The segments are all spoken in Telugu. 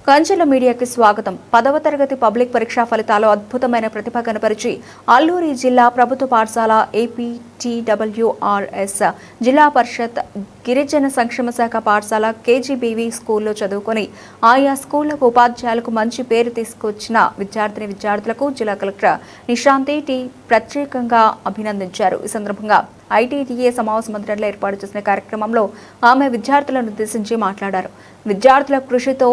కంచెల మీడియాకి స్వాగతం. 10వ తరగతి పబ్లిక్ పరీక్షా ఫలితాలు అద్భుతమైన ప్రతిభ కనపరిచి అల్లూరి జిల్లా ప్రభుత్వ పాఠశాల ఏపీటీడబ్ల్యూఆర్ఎస్ జిల్లా పరిషత్ గిరిజన సంక్షేమ శాఖ పాఠశాల కేజీబీవీ స్కూల్లో చదువుకొని ఆయా స్కూళ్లకు ఉపాధ్యాయులకు మంచి పేరు తీసుకొచ్చిన విద్యార్థులకు జిల్లా కలెక్టర్ నిశాంతి టి ప్రత్యేకంగా అభినందించారు. ఈ సందర్భంగా ఐటీడీఏ సమావేశ మందిరంలో ఏర్పాటు చేసిన కార్యక్రమంలో ఆమె విద్యార్థులను ఉద్దేశించి మాట్లాడారు. విద్యార్థుల కృషితో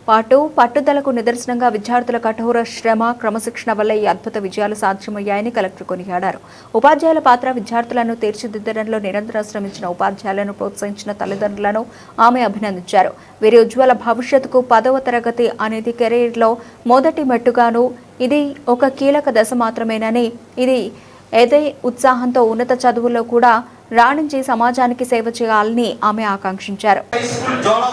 పాటు పట్టుదలకు నిదర్శనంగా విద్యార్థుల కఠోర శ్రమ, క్రమశిక్షణ వల్ల ఈ అద్భుత విజయాలు సాధ్యమయ్యాయని కలెక్టర్ కొనియాడారు. ఉపాధ్యాయుల పాత్ర విద్యార్థులను తీర్చిదిద్దడంలో నిరంతరం శ్రమించిన ఉపాధ్యాయులను ప్రోత్సహించిన తల్లిదండ్రులను ఆమె అభినందించారు. వీరి ఉజ్వల భవిష్యత్తుకు 10వ తరగతి అనేది కెరీర్లో మొదటి మెట్టుగాను ఇది ఒక కీలక దశ మాత్రమేనని, ఇది ఏదే ఉత్సాహంతో ఉన్నత చదువుల్లో కూడా రాణించి సమాజానికి సేవ చేయాలని ఆమె ఆకాంక్షించారు. గౌరవ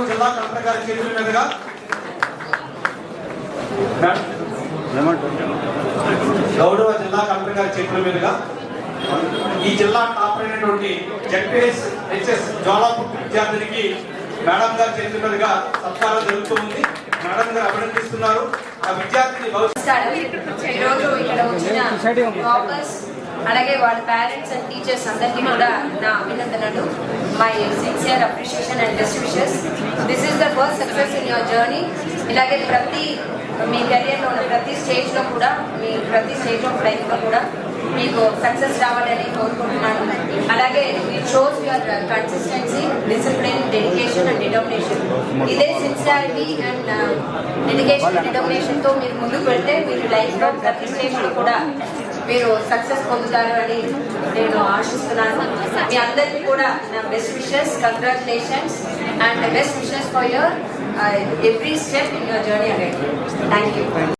జిల్లా కలెక్టర్ గారి చేతుల మీదుగా ఈ జిల్లా టాప్ అయినటువంటి జెడ్పీఎస్ జోలాపూర్ విద్యార్థినికి మేడం గారి చేతుల మీదుగా సత్కారం జరుగుతుంది. మేడం గారు అభినందిస్తున్నారు. ఆ విద్యార్థిని అలాగే వాళ్ళ పేరెంట్స్ అండ్ టీచర్స్ అందరికీ కూడా నా అభినందనలు. My sincere appreciation and best wishes. This is the first success in your journey. ఇలాగే మీ కెరియర్లో ఉన్న ప్రతి స్టేజ్లో కూడా, మీ ప్రతి స్టేజ్ ఆఫ్ లైఫ్లో కూడా మీకు సక్సెస్ రావాలని కోరుకుంటున్నాను. అలాగే it shows your consistency, discipline, dedication and determination. ఇదే సిన్సియారిటీ అండ్ డెడికేషన్, డిటర్మినేషన్తో మీరు ముందుకు వెళ్తే మీరు లైఫ్లో ప్రతి స్టేజ్లో కూడా మీరు సక్సెస్ పొందుతారు అని నేను ఆశిస్తున్నాను. మీ అందరికీ కూడా నా best wishes, congratulations and best wishes for your every step in your journey again. Thank you.